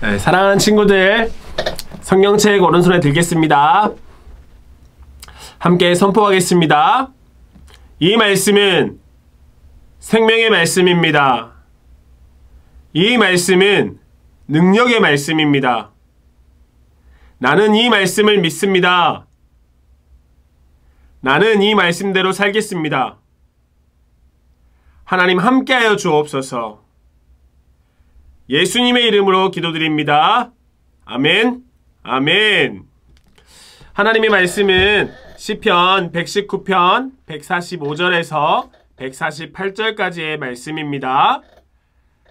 네, 사랑하는 친구들, 성경책 오른손에 들겠습니다. 함께 선포하겠습니다. 이 말씀은 생명의 말씀입니다. 이 말씀은 능력의 말씀입니다. 나는 이 말씀을 믿습니다. 나는 이 말씀대로 살겠습니다. 하나님 함께하여 주옵소서. 예수님의 이름으로 기도드립니다. 아멘. 아멘. 하나님의 말씀은 시편 119편 145절에서 148절까지의 말씀입니다.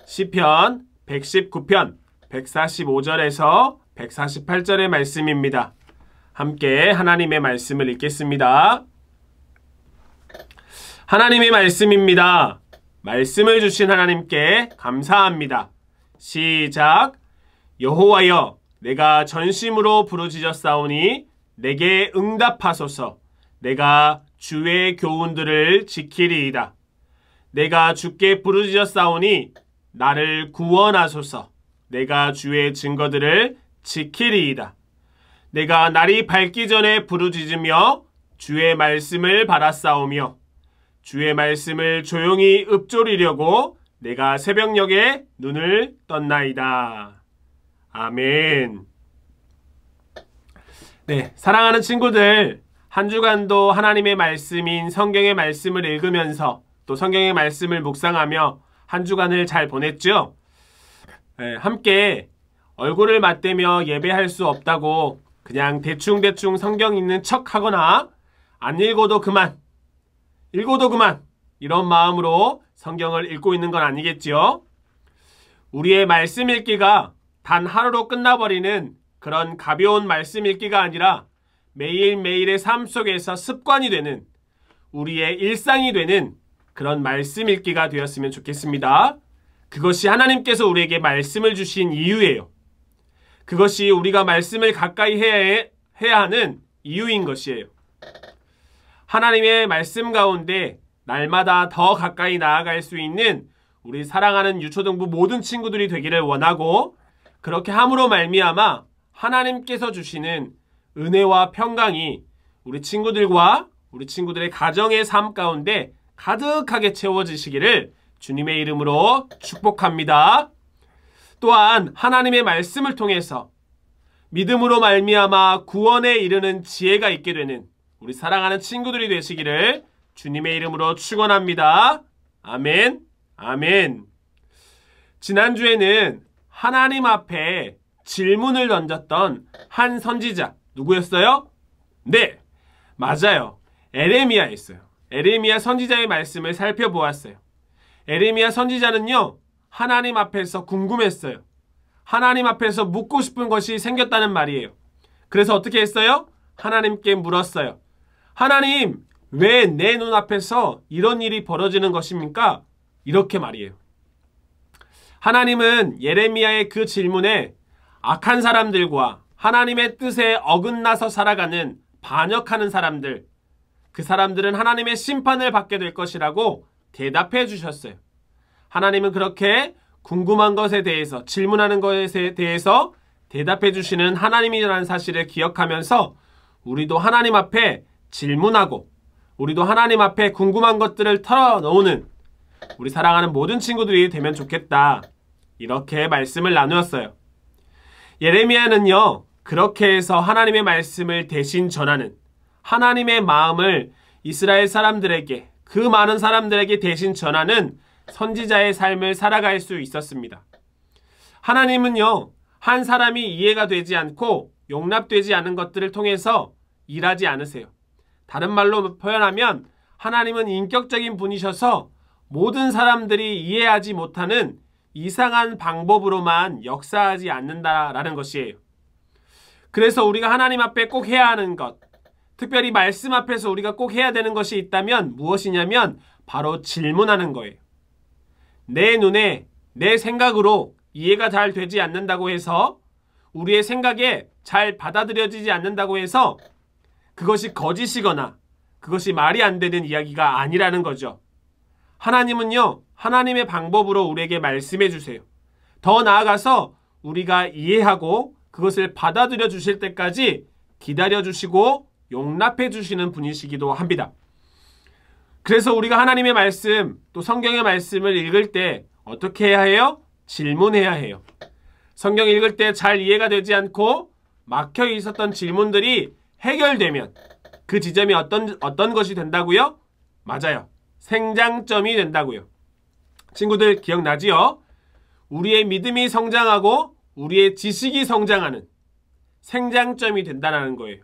시편 119편 145절에서 148절의 말씀입니다. 함께 하나님의 말씀을 읽겠습니다. 하나님의 말씀입니다. 말씀을 주신 하나님께 감사합니다. 시작. 여호와여, 내가 전심으로 부르짖었사오니 내게 응답하소서. 내가 주의 교훈들을 지키리이다. 내가 주께 부르짖었사오니 나를 구원하소서. 내가 주의 증거들을 지키리이다. 내가 날이 밝기 전에 부르짖으며 주의 말씀을 바라싸우며 주의 말씀을 조용히 읊조리려고 내가 새벽녘에 눈을 떴나이다. 아멘. 네, 사랑하는 친구들, 한 주간도 하나님의 말씀인 성경의 말씀을 읽으면서 또 성경의 말씀을 묵상하며 한 주간을 잘 보냈죠? 네, 함께 얼굴을 맞대며 예배할 수 없다고 그냥 대충대충 성경 읽는 척 하거나 안 읽어도 그만, 읽어도 그만 이런 마음으로 성경을 읽고 있는 건 아니겠지요? 우리의 말씀 읽기가 단 하루로 끝나버리는 그런 가벼운 말씀 읽기가 아니라 매일매일의 삶 속에서 습관이 되는 우리의 일상이 되는 그런 말씀 읽기가 되었으면 좋겠습니다. 그것이 하나님께서 우리에게 말씀을 주신 이유예요. 그것이 우리가 말씀을 가까이 해야 하는 이유인 것이에요. 하나님의 말씀 가운데 날마다 더 가까이 나아갈 수 있는 우리 사랑하는 유초등부 모든 친구들이 되기를 원하고, 그렇게 함으로 말미암아 하나님께서 주시는 은혜와 평강이 우리 친구들과 우리 친구들의 가정의 삶 가운데 가득하게 채워지시기를 주님의 이름으로 축복합니다. 또한 하나님의 말씀을 통해서 믿음으로 말미암아 구원에 이르는 지혜가 있게 되는 우리 사랑하는 친구들이 되시기를 주님의 이름으로 축원합니다. 아멘. 아멘. 지난주에는 하나님 앞에 질문을 던졌던 한 선지자, 누구였어요? 네, 맞아요. 에레미야였어요. 에레미야 선지자의 말씀을 살펴보았어요. 에레미야 선지자는요, 하나님 앞에서 궁금했어요. 하나님 앞에서 묻고 싶은 것이 생겼다는 말이에요. 그래서 어떻게 했어요? 하나님께 물었어요. 하나님, 왜 내 눈앞에서 이런 일이 벌어지는 것입니까? 이렇게 말이에요. 하나님은 예레미야의 그 질문에 악한 사람들과 하나님의 뜻에 어긋나서 살아가는 반역하는 사람들, 그 사람들은 하나님의 심판을 받게 될 것이라고 대답해 주셨어요. 하나님은 그렇게 궁금한 것에 대해서, 질문하는 것에 대해서 대답해 주시는 하나님이라는 사실을 기억하면서 우리도 하나님 앞에 질문하고 우리도 하나님 앞에 궁금한 것들을 털어놓는 우리 사랑하는 모든 친구들이 되면 좋겠다. 이렇게 말씀을 나누었어요. 예레미야는요, 그렇게 해서 하나님의 말씀을 대신 전하는, 하나님의 마음을 이스라엘 사람들에게, 그 많은 사람들에게 대신 전하는 선지자의 삶을 살아갈 수 있었습니다. 하나님은요, 한 사람이 이해가 되지 않고 용납되지 않은 것들을 통해서 일하지 않으세요. 다른 말로 표현하면 하나님은 인격적인 분이셔서 모든 사람들이 이해하지 못하는 이상한 방법으로만 역사하지 않는다라는 것이에요. 그래서 우리가 하나님 앞에 꼭 해야 하는 것, 특별히 말씀 앞에서 우리가 꼭 해야 되는 것이 있다면 무엇이냐면 바로 질문하는 거예요. 내 눈에, 내 생각으로 이해가 잘 되지 않는다고 해서, 우리의 생각에 잘 받아들여지지 않는다고 해서 그것이 거짓이거나 그것이 말이 안 되는 이야기가 아니라는 거죠. 하나님은요, 하나님의 방법으로 우리에게 말씀해 주세요. 더 나아가서 우리가 이해하고 그것을 받아들여 주실 때까지 기다려 주시고 용납해 주시는 분이시기도 합니다. 그래서 우리가 하나님의 말씀, 또 성경의 말씀을 읽을 때 어떻게 해야 해요? 질문해야 해요. 성경 읽을 때 잘 이해가 되지 않고 막혀 있었던 질문들이 해결되면 그 지점이 어떤 것이 된다고요? 맞아요. 생장점이 된다고요. 친구들 기억나지요? 우리의 믿음이 성장하고 우리의 지식이 성장하는 생장점이 된다는 거예요.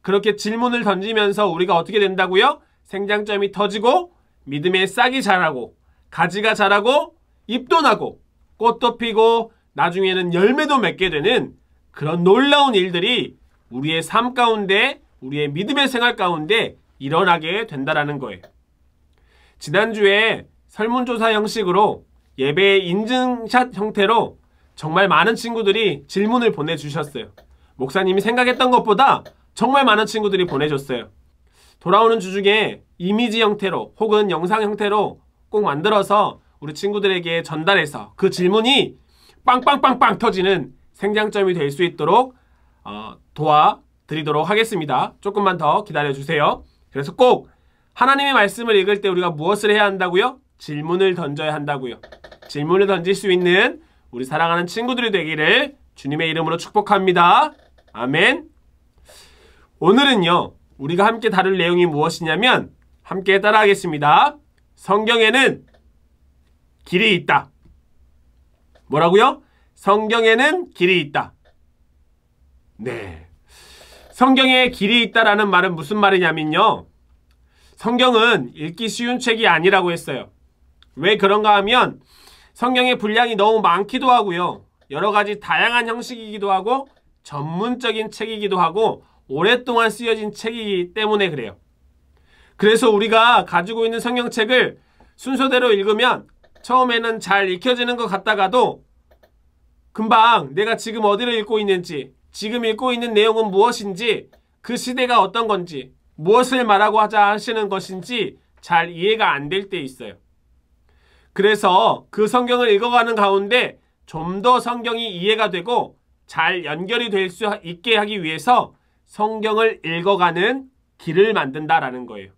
그렇게 질문을 던지면서 우리가 어떻게 된다고요? 생장점이 터지고 믿음의 싹이 자라고 가지가 자라고 잎도 나고 꽃도 피고 나중에는 열매도 맺게 되는 그런 놀라운 일들이 우리의 삶 가운데 우리의 믿음의 생활 가운데 일어나게 된다는 거예요. 지난주에 설문조사 형식으로 예배의 인증샷 형태로 정말 많은 친구들이 질문을 보내주셨어요. 목사님이 생각했던 것보다 정말 많은 친구들이 보내줬어요. 돌아오는 주 중에 이미지 형태로 혹은 영상 형태로 꼭 만들어서 우리 친구들에게 전달해서 그 질문이 빵빵빵빵 터지는 생장점이 될 수 있도록 도와드리도록 하겠습니다. 조금만 더 기다려주세요. 그래서 꼭 하나님의 말씀을 읽을 때 우리가 무엇을 해야 한다고요? 질문을 던져야 한다고요. 질문을 던질 수 있는 우리 사랑하는 친구들이 되기를 주님의 이름으로 축복합니다. 아멘. 오늘은요, 우리가 함께 다룰 내용이 무엇이냐면 함께 따라하겠습니다. 성경에는 길이 있다. 뭐라고요? 성경에는 길이 있다. 네. 성경에 길이 있다라는 말은 무슨 말이냐면요. 성경은 읽기 쉬운 책이 아니라고 했어요. 왜 그런가 하면 성경의 분량이 너무 많기도 하고요. 여러 가지 다양한 형식이기도 하고 전문적인 책이기도 하고 오랫동안 쓰여진 책이기 때문에 그래요. 그래서 우리가 가지고 있는 성경책을 순서대로 읽으면 처음에는 잘 읽혀지는 것 같다가도 금방 내가 지금 어디를 읽고 있는지, 지금 읽고 있는 내용은 무엇인지, 그 시대가 어떤 건지, 무엇을 말하고 하시는 것인지 잘 이해가 안 될 때 있어요. 그래서 그 성경을 읽어가는 가운데 좀 더 성경이 이해가 되고 잘 연결이 될 수 있게 하기 위해서 성경을 읽어가는 길을 만든다라는 거예요.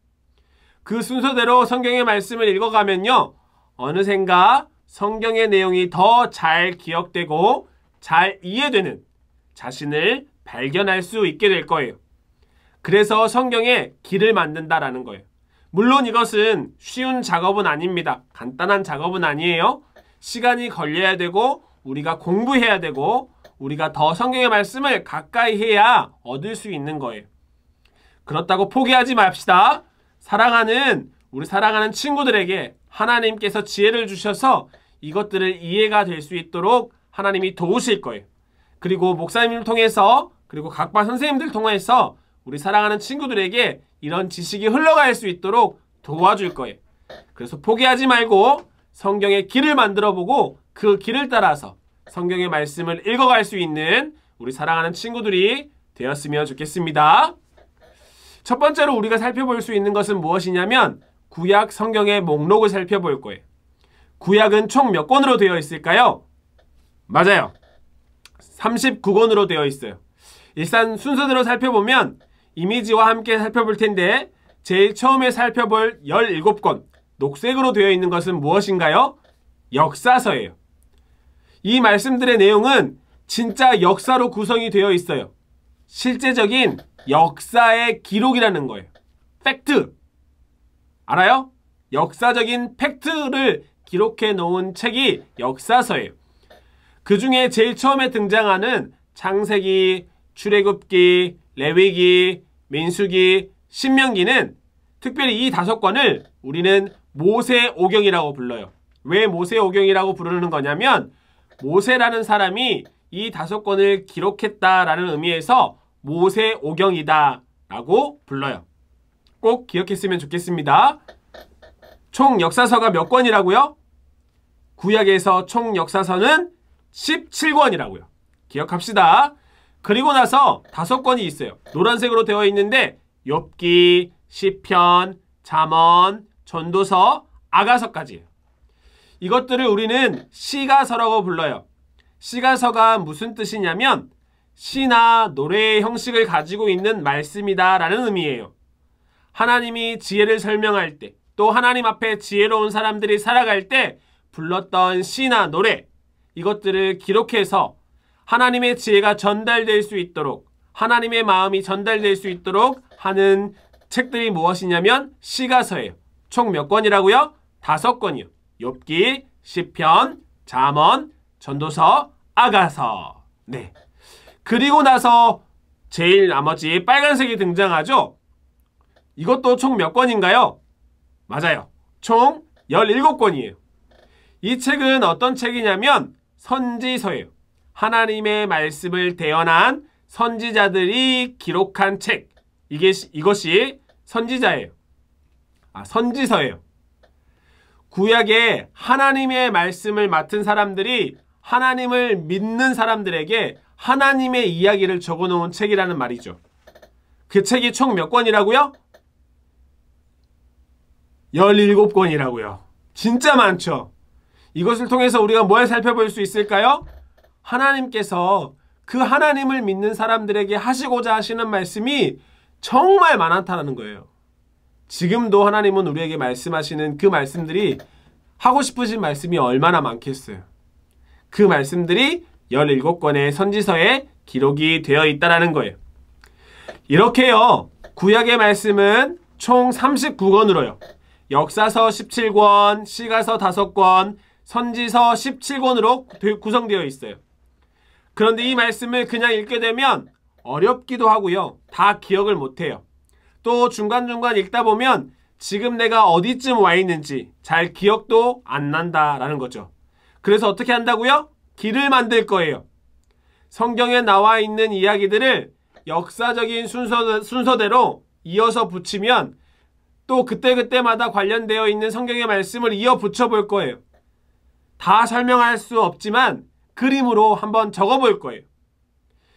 그 순서대로 성경의 말씀을 읽어가면요, 어느샌가 성경의 내용이 더 잘 기억되고 잘 이해되는 자신을 발견할 수 있게 될 거예요. 그래서 성경에 길을 만든다라는 거예요. 물론 이것은 쉬운 작업은 아닙니다. 간단한 작업은 아니에요. 시간이 걸려야 되고 우리가 공부해야 되고 우리가 더 성경의 말씀을 가까이 해야 얻을 수 있는 거예요. 그렇다고 포기하지 맙시다. 우리 사랑하는 친구들에게 하나님께서 지혜를 주셔서 이것들을 이해가 될 수 있도록 하나님이 도우실 거예요. 그리고 목사님을 통해서 그리고 각반 선생님들 통해서 우리 사랑하는 친구들에게 이런 지식이 흘러갈 수 있도록 도와줄 거예요. 그래서 포기하지 말고 성경의 길을 만들어보고 그 길을 따라서 성경의 말씀을 읽어갈 수 있는 우리 사랑하는 친구들이 되었으면 좋겠습니다. 첫 번째로 우리가 살펴볼 수 있는 것은 무엇이냐면 구약 성경의 목록을 살펴볼 거예요. 구약은 총 몇 권으로 되어 있을까요? 맞아요. 39권으로 되어 있어요. 일단 순서대로 살펴보면 이미지와 함께 살펴볼 텐데 제일 처음에 살펴볼 17권 녹색으로 되어 있는 것은 무엇인가요? 역사서예요. 이 말씀들의 내용은 진짜 역사로 구성이 되어 있어요. 실제적인 역사의 기록이라는 거예요. 팩트. 알아요? 역사적인 팩트를 기록해 놓은 책이 역사서예요. 그 중에 제일 처음에 등장하는 창세기, 출애굽기, 레위기, 민수기, 신명기는 특별히 이 5권을 우리는 모세오경이라고 불러요. 왜 모세오경이라고 부르는 거냐면 모세라는 사람이 이 5권을 기록했다라는 의미에서 모세오경이다 라고 불러요. 꼭 기억했으면 좋겠습니다. 총 역사서가 몇 권이라고요? 구약에서 총 역사서는 17권이라고요. 기억합시다. 그리고 나서 5권이 있어요. 노란색으로 되어 있는데 욥기, 시편, 잠언, 전도서, 아가서까지예요. 이것들을 우리는 시가서라고 불러요. 시가서가 무슨 뜻이냐면 시나 노래의 형식을 가지고 있는 말씀이다 라는 의미예요. 하나님이 지혜를 설명할 때, 또 하나님 앞에 지혜로운 사람들이 살아갈 때 불렀던 시나 노래, 이것들을 기록해서 하나님의 지혜가 전달될 수 있도록, 하나님의 마음이 전달될 수 있도록 하는 책들이 무엇이냐면 시가서예요. 총 몇 권이라고요? 5권이요. 욥기, 시편, 잠언, 전도서, 아가서. 네. 그리고 나서 제일 나머지 빨간색이 등장하죠? 이것도 총 몇 권인가요? 맞아요. 총 17권이에요. 이 책은 어떤 책이냐면 선지서예요. 하나님의 말씀을 대언한 선지자들이 기록한 책. 이것이 선지자예요. 선지서예요. 구약에 하나님의 말씀을 맡은 사람들이 하나님을 믿는 사람들에게 하나님의 이야기를 적어놓은 책이라는 말이죠. 그 책이 총 몇 권이라고요? 17권이라고요. 진짜 많죠? 이것을 통해서 우리가 뭘 살펴볼 수 있을까요? 하나님께서 그 하나님을 믿는 사람들에게 하시고자 하시는 말씀이 정말 많다는 거예요. 지금도 하나님은 우리에게 말씀하시는 그 말씀들이 하고 싶으신 말씀이 얼마나 많겠어요. 그 말씀들이 17권의 선지서에 기록이 되어 있다는 거예요. 이렇게요. 구약의 말씀은 총 39권으로요. 역사서 17권, 시가서 5권, 선지서 17권으로 구성되어 있어요. 그런데 이 말씀을 그냥 읽게 되면 어렵기도 하고요. 다 기억을 못해요. 또 중간중간 읽다 보면 지금 내가 어디쯤 와 있는지 잘 기억도 안 난다라는 거죠. 그래서 어떻게 한다고요? 길을 만들 거예요. 성경에 나와 있는 이야기들을 역사적인 순서대로 이어서 붙이면 또 그때그때마다 관련되어 있는 성경의 말씀을 이어 붙여볼 거예요. 다 설명할 수 없지만 그림으로 한번 적어볼 거예요.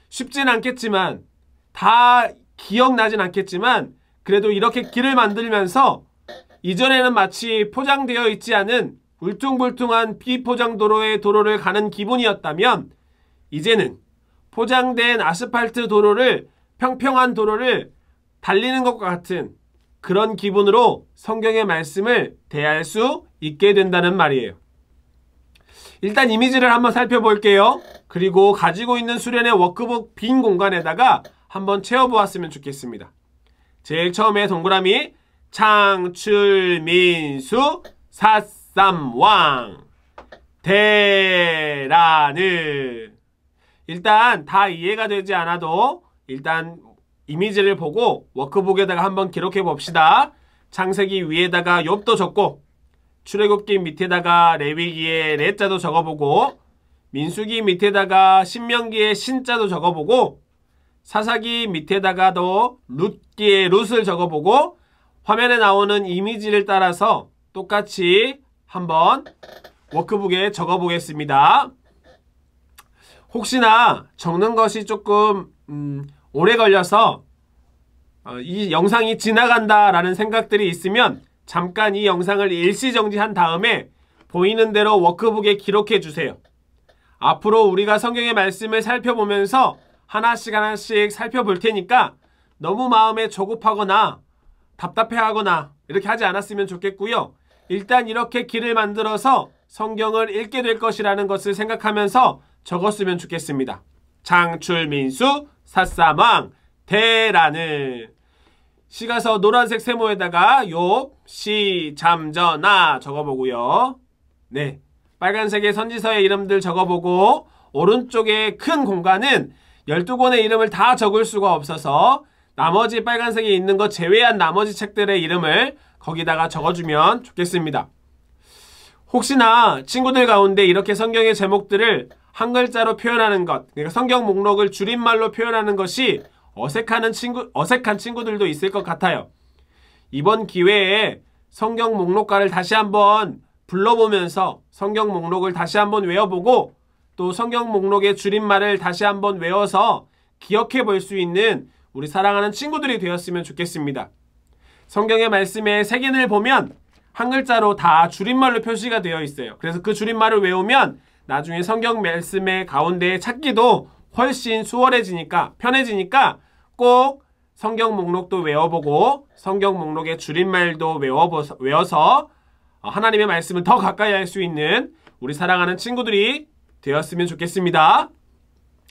쉽진 않겠지만, 다 기억나진 않겠지만 그래도 이렇게 길을 만들면서 이전에는 마치 포장되어 있지 않은 울퉁불퉁한 비포장 도로를 가는 기분이었다면 이제는 포장된 아스팔트 도로를, 평평한 도로를 달리는 것과 같은 그런 기분으로 성경의 말씀을 대할 수 있게 된다는 말이에요. 일단 이미지를 한번 살펴볼게요. 그리고 가지고 있는 수련의 워크북 빈 공간에다가 한번 채워보았으면 좋겠습니다. 제일 처음에 동그라미 창출민수 사삼왕 대란을, 일단 다 이해가 되지 않아도 일단 이미지를 보고 워크북에다가 한번 기록해 봅시다. 창세기 위에다가 욥도 적고, 출애굽기 밑에다가 레위기의 레자도 적어보고, 민수기 밑에다가 신명기의 신자도 적어보고, 사사기 밑에다가도 룻기의 룻을 적어보고, 화면에 나오는 이미지를 따라서 똑같이 한번 워크북에 적어보겠습니다. 혹시나 적는 것이 조금 오래 걸려서 이 영상이 지나간다라는 생각들이 있으면 잠깐 이 영상을 일시정지한 다음에 보이는 대로 워크북에 기록해 주세요. 앞으로 우리가 성경의 말씀을 살펴보면서 하나씩 살펴볼 테니까 너무 마음에 조급하거나 답답해하거나 이렇게 하지 않았으면 좋겠고요. 일단 이렇게 길을 만들어서 성경을 읽게 될 것이라는 것을 생각하면서 적었으면 좋겠습니다. 창출민수 사삼왕 대란을, 시가서 노란색 세모에다가 욥, 시, 잠전하 적어보고요. 네, 빨간색의 선지서의 이름들 적어보고, 오른쪽에 큰 공간은 12권의 이름을 다 적을 수가 없어서 나머지 빨간색에 있는 거 제외한 나머지 책들의 이름을 거기다가 적어주면 좋겠습니다. 혹시나 친구들 가운데 이렇게 성경의 제목들을 한 글자로 표현하는 것, 그러니까 성경 목록을 줄임말로 표현하는 것이 어색한 친구들도 있을 것 같아요. 이번 기회에 성경 목록가를 다시 한번 불러보면서 성경 목록을 다시 한번 외워보고, 또 성경 목록의 줄임말을 다시 한번 외워서 기억해 볼 수 있는 우리 사랑하는 친구들이 되었으면 좋겠습니다. 성경의 말씀의 색인을 보면 한 글자로 다 줄임말로 표시가 되어 있어요. 그래서 그 줄임말을 외우면 나중에 성경 말씀의 가운데 찾기도 훨씬 수월해지니까, 편해지니까 꼭 성경 목록도 외워보고 성경 목록의 줄임말도 외워서 하나님의 말씀을 더 가까이 할 수 있는 우리 사랑하는 친구들이 되었으면 좋겠습니다.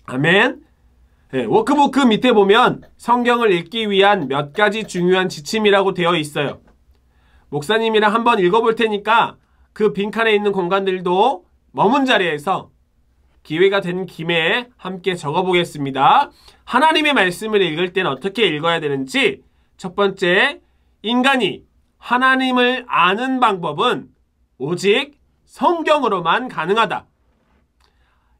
아멘. 네, 워크부크 밑에 보면 성경을 읽기 위한 몇 가지 중요한 지침이라고 되어 있어요. 목사님이랑 한번 읽어볼 테니까 그 빈칸에 있는 공간들도 머문 자리에서 기회가 된 김에 함께 적어보겠습니다. 하나님의 말씀을 읽을 때는 어떻게 읽어야 되는지, 첫 번째, 인간이 하나님을 아는 방법은 오직 성경으로만 가능하다.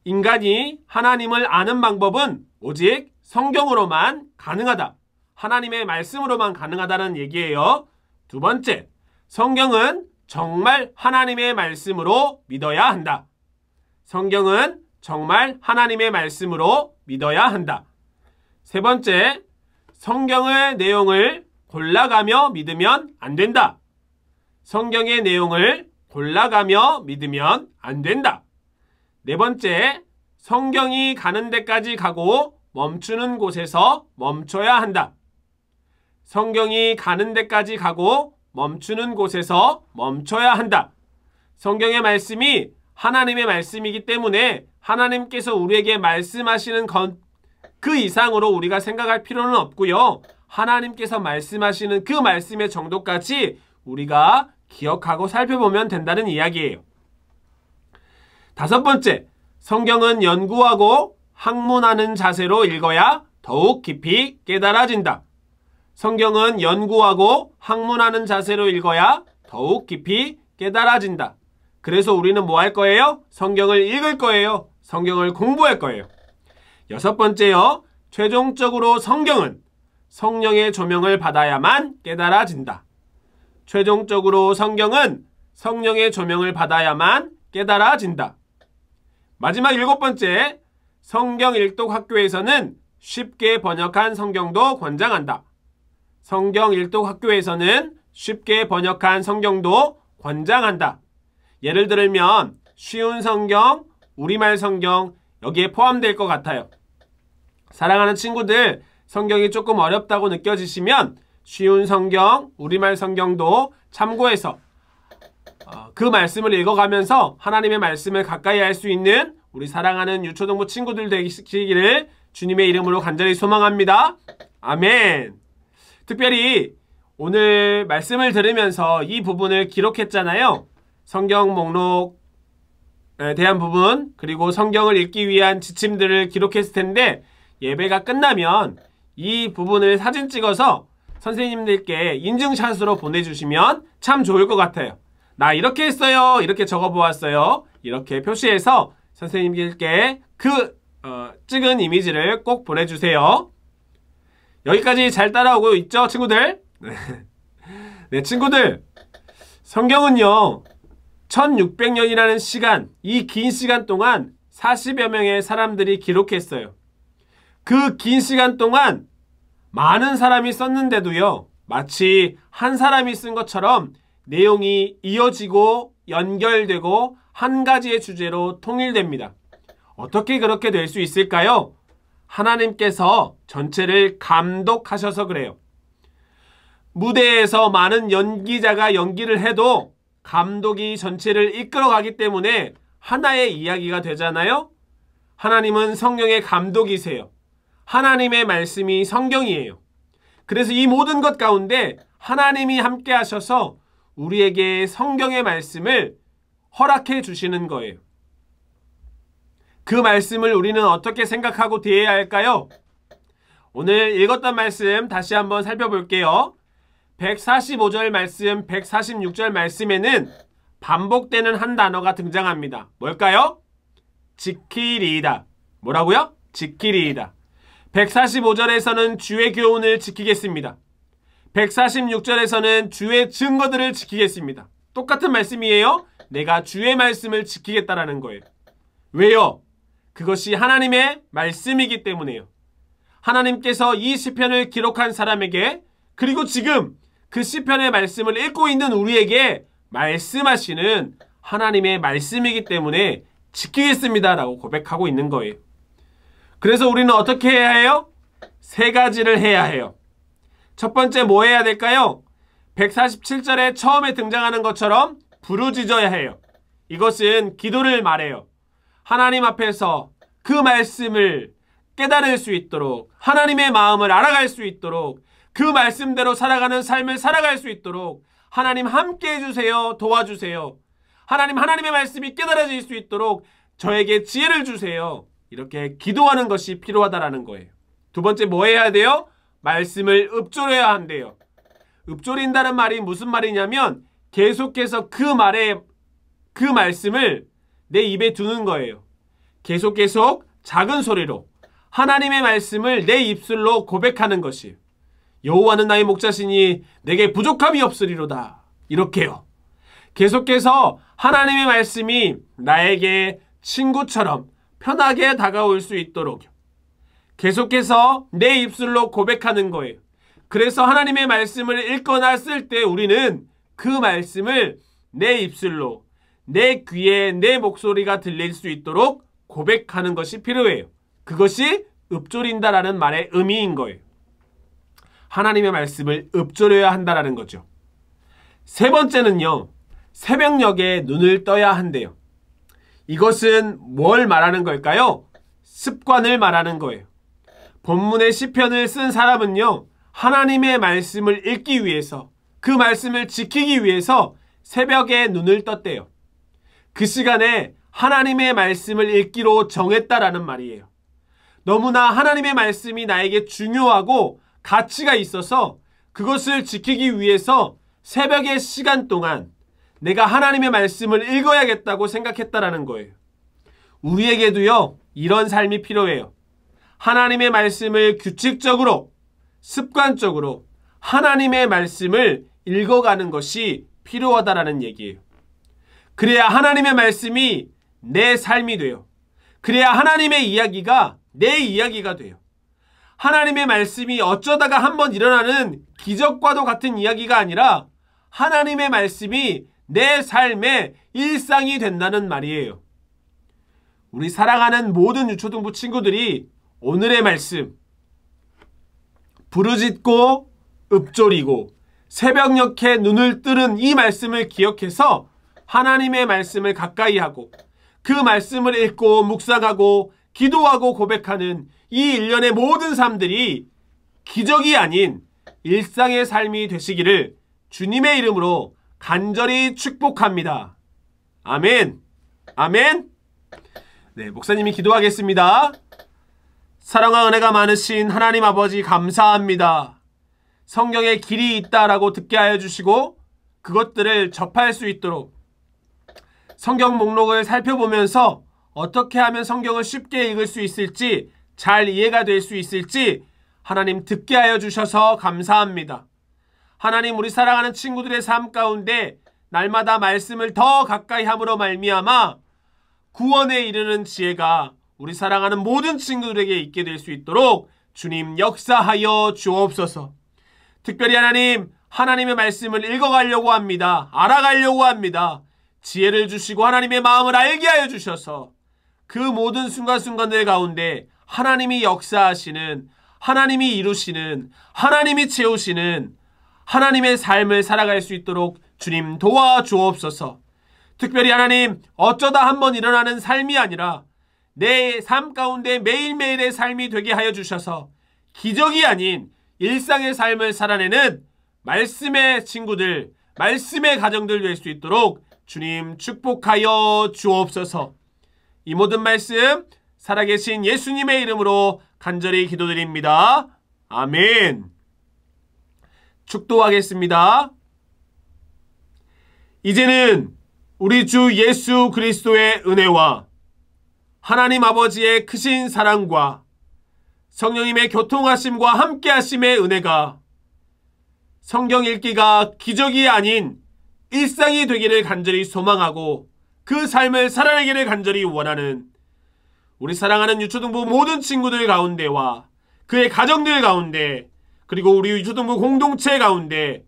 인간이 하나님을 아는 방법은 오직 성경으로만 가능하다. 하나님의 말씀으로만 가능하다는 얘기예요. 두 번째, 성경은 정말 하나님의 말씀으로 믿어야 한다. 성경은 정말 하나님의 말씀으로 믿어야 한다. 세 번째, 성경의 내용을 골라가며 믿으면 안 된다. 성경의 내용을 골라가며 믿으면 안 된다. 네 번째, 성경이 가는 데까지 가고 멈추는 곳에서 멈춰야 한다. 성경이 가는 데까지 가고 멈추는 곳에서 멈춰야 한다. 성경의 말씀이 하나님의 말씀이기 때문에 하나님께서 우리에게 말씀하시는 그 이상으로 우리가 생각할 필요는 없고요. 하나님께서 말씀하시는 그 말씀의 정도까지 우리가 기억하고 살펴보면 된다는 이야기예요. 다섯 번째, 성경은 연구하고 학문하는 자세로 읽어야 더욱 깊이 깨달아진다. 성경은 연구하고 학문하는 자세로 읽어야 더욱 깊이 깨달아진다. 그래서 우리는 뭐 할 거예요? 성경을 읽을 거예요. 성경을 공부할 거예요. 여섯 번째요. 최종적으로 성경은 성령의 조명을 받아야만 깨달아진다. 최종적으로 성경은 성령의 조명을 받아야만 깨달아진다. 마지막 일곱 번째, 성경 일독 학교에서는 쉽게 번역한 성경도 권장한다. 성경 일독 학교에서는 쉽게 번역한 성경도 권장한다. 예를 들면 쉬운 성경, 우리말 성경 여기에 포함될 것 같아요. 사랑하는 친구들, 성경이 조금 어렵다고 느껴지시면 쉬운 성경, 우리말 성경도 참고해서 그 말씀을 읽어가면서 하나님의 말씀을 가까이 할 수 있는 우리 사랑하는 유초등부 친구들 되시기를 주님의 이름으로 간절히 소망합니다. 아멘. 특별히 오늘 말씀을 들으면서 이 부분을 기록했잖아요. 성경 목록에 대한 부분, 그리고 성경을 읽기 위한 지침들을 기록했을 텐데 예배가 끝나면 이 부분을 사진 찍어서 선생님들께 인증샷으로 보내주시면 참 좋을 것 같아요. 나 이렇게 했어요. 이렇게 적어보았어요. 이렇게 표시해서 선생님들께 그 찍은 이미지를 꼭 보내주세요. 여기까지 잘 따라오고 있죠, 친구들? 네, 친구들. 성경은요, 1600년이라는 시간, 이 긴 시간 동안 40여 명의 사람들이 기록했어요. 그 긴 시간 동안 많은 사람이 썼는데도요, 마치 한 사람이 쓴 것처럼 내용이 이어지고 연결되고 한 가지의 주제로 통일됩니다. 어떻게 그렇게 될 수 있을까요? 하나님께서 전체를 감독하셔서 그래요. 무대에서 많은 연기자가 연기를 해도 감독이 전체를 이끌어가기 때문에 하나의 이야기가 되잖아요. 하나님은 성령의 감독이세요. 하나님의 말씀이 성경이에요. 그래서 이 모든 것 가운데 하나님이 함께 하셔서 우리에게 성경의 말씀을 허락해 주시는 거예요. 그 말씀을 우리는 어떻게 생각하고 대해야 할까요? 오늘 읽었던 말씀 다시 한번 살펴볼게요. 145절 말씀, 146절 말씀에는 반복되는 한 단어가 등장합니다. 뭘까요? 지키리이다. 뭐라고요? 지키리이다. 145절에서는 주의 교훈을 지키겠습니다. 146절에서는 주의 증거들을 지키겠습니다. 똑같은 말씀이에요. 내가 주의 말씀을 지키겠다라는 거예요. 왜요? 그것이 하나님의 말씀이기 때문에요. 하나님께서 이 시편을 기록한 사람에게, 그리고 지금 그 시편의 말씀을 읽고 있는 우리에게 말씀하시는 하나님의 말씀이기 때문에 지키겠습니다 라고 고백하고 있는 거예요. 그래서 우리는 어떻게 해야 해요? 세 가지를 해야 해요. 첫 번째 뭐 해야 될까요? 147절에 처음에 등장하는 것처럼 부르짖어야 해요. 이것은 기도를 말해요. 하나님 앞에서 그 말씀을 깨달을 수 있도록, 하나님의 마음을 알아갈 수 있도록, 그 말씀대로 살아가는 삶을 살아갈 수 있도록 하나님 함께 해주세요. 도와주세요. 하나님의 말씀이 깨달아질 수 있도록 저에게 지혜를 주세요. 이렇게 기도하는 것이 필요하다라는 거예요. 두 번째 뭐 해야 돼요? 말씀을 읊조려야 한대요. 읊조린다는 말이 무슨 말이냐면 계속해서 그 말씀을 내 입에 두는 거예요. 계속 작은 소리로 하나님의 말씀을 내 입술로 고백하는 것이에요. 여호와는 나의 목자시니 내게 부족함이 없으리로다. 이렇게요. 계속해서 하나님의 말씀이 나에게 친구처럼 편하게 다가올 수 있도록 계속해서 내 입술로 고백하는 거예요. 그래서 하나님의 말씀을 읽거나 쓸 때 우리는 그 말씀을 내 입술로, 내 귀에 내 목소리가 들릴 수 있도록 고백하는 것이 필요해요. 그것이 읊조린다라는 말의 의미인 거예요. 하나님의 말씀을 읊조려야 한다라는 거죠. 세 번째는요, 새벽녘에 눈을 떠야 한대요. 이것은 뭘 말하는 걸까요? 습관을 말하는 거예요. 본문의 시편을 쓴 사람은요, 하나님의 말씀을 읽기 위해서, 그 말씀을 지키기 위해서 새벽에 눈을 떴대요. 그 시간에 하나님의 말씀을 읽기로 정했다라는 말이에요. 너무나 하나님의 말씀이 나에게 중요하고 가치가 있어서 그것을 지키기 위해서 새벽의 시간 동안 내가 하나님의 말씀을 읽어야겠다고 생각했다라는 거예요. 우리에게도요, 이런 삶이 필요해요. 하나님의 말씀을 규칙적으로, 습관적으로 하나님의 말씀을 읽어가는 것이 필요하다라는 얘기예요. 그래야 하나님의 말씀이 내 삶이 돼요. 그래야 하나님의 이야기가 내 이야기가 돼요. 하나님의 말씀이 어쩌다가 한번 일어나는 기적과도 같은 이야기가 아니라 하나님의 말씀이 내 삶의 일상이 된다는 말이에요. 우리 사랑하는 모든 유초등부 친구들이 오늘의 말씀, 부르짖고 읊조리고 새벽녘에 눈을 뜨는 이 말씀을 기억해서 하나님의 말씀을 가까이 하고 그 말씀을 읽고 묵상하고 기도하고 고백하는 이 일련의 모든 삶들이 기적이 아닌 일상의 삶이 되시기를 주님의 이름으로 간절히 축복합니다. 아멘. 아멘. 네, 목사님이 기도하겠습니다. 사랑과 은혜가 많으신 하나님 아버지 감사합니다. 성경에 길이 있다라고 듣게 하여 주시고 그것들을 접할 수 있도록 성경 목록을 살펴보면서 어떻게 하면 성경을 쉽게 읽을 수 있을지, 잘 이해가 될 수 있을지 하나님 듣게 하여 주셔서 감사합니다. 하나님, 우리 사랑하는 친구들의 삶 가운데 날마다 말씀을 더 가까이 함으로 말미암아 구원에 이르는 지혜가 우리 사랑하는 모든 친구들에게 있게 될 수 있도록 주님 역사하여 주옵소서. 특별히 하나님, 하나님의 말씀을 읽어가려고 합니다. 알아가려고 합니다. 지혜를 주시고 하나님의 마음을 알게 하여 주셔서 그 모든 순간순간들 가운데 하나님이 역사하시는, 하나님이 이루시는, 하나님이 채우시는 하나님의 삶을 살아갈 수 있도록 주님 도와주옵소서. 특별히 하나님, 어쩌다 한번 일어나는 삶이 아니라 내 삶 가운데 매일매일의 삶이 되게 하여 주셔서 기적이 아닌 일상의 삶을 살아내는 말씀의 친구들, 말씀의 가정들 될 수 있도록 주님 축복하여 주옵소서. 이 모든 말씀 살아계신 예수님의 이름으로 간절히 기도드립니다. 아멘. 축도하겠습니다. 이제는 우리 주 예수 그리스도의 은혜와 하나님 아버지의 크신 사랑과 성령님의 교통하심과 함께하심의 은혜가 성경 읽기가 기적이 아닌 일상이 되기를 간절히 소망하고 그 삶을 살아내기를 간절히 원하는 우리 사랑하는 유초등부 모든 친구들 가운데와 그의 가정들 가운데, 그리고 우리 유초등부 공동체 가운데,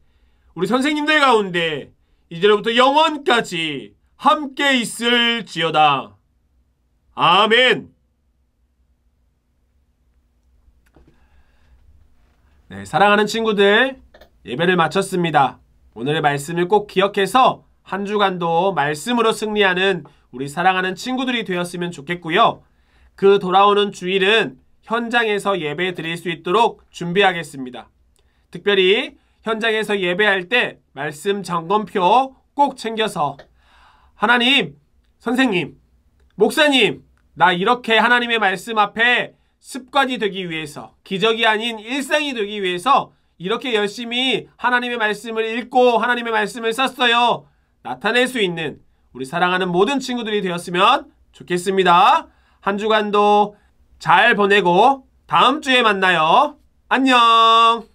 우리 선생님들 가운데 이제로부터 영원까지 함께 있을지어다. 아멘. 네, 사랑하는 친구들, 예배를 마쳤습니다. 오늘의 말씀을 꼭 기억해서 한 주간도 말씀으로 승리하는 우리 사랑하는 친구들이 되었으면 좋겠고요. 그 돌아오는 주일은 현장에서 예배 드릴 수 있도록 준비하겠습니다. 특별히 현장에서 예배할 때 말씀 점검표 꼭 챙겨서 하나님, 선생님, 목사님, 나 이렇게 하나님의 말씀 앞에 습관이 되기 위해서, 기적이 아닌 일상이 되기 위해서 이렇게 열심히 하나님의 말씀을 읽고 하나님의 말씀을 썼어요. 나타낼 수 있는 우리 사랑하는 모든 친구들이 되었으면 좋겠습니다. 한 주간도 잘 보내고 다음 주에 만나요. 안녕.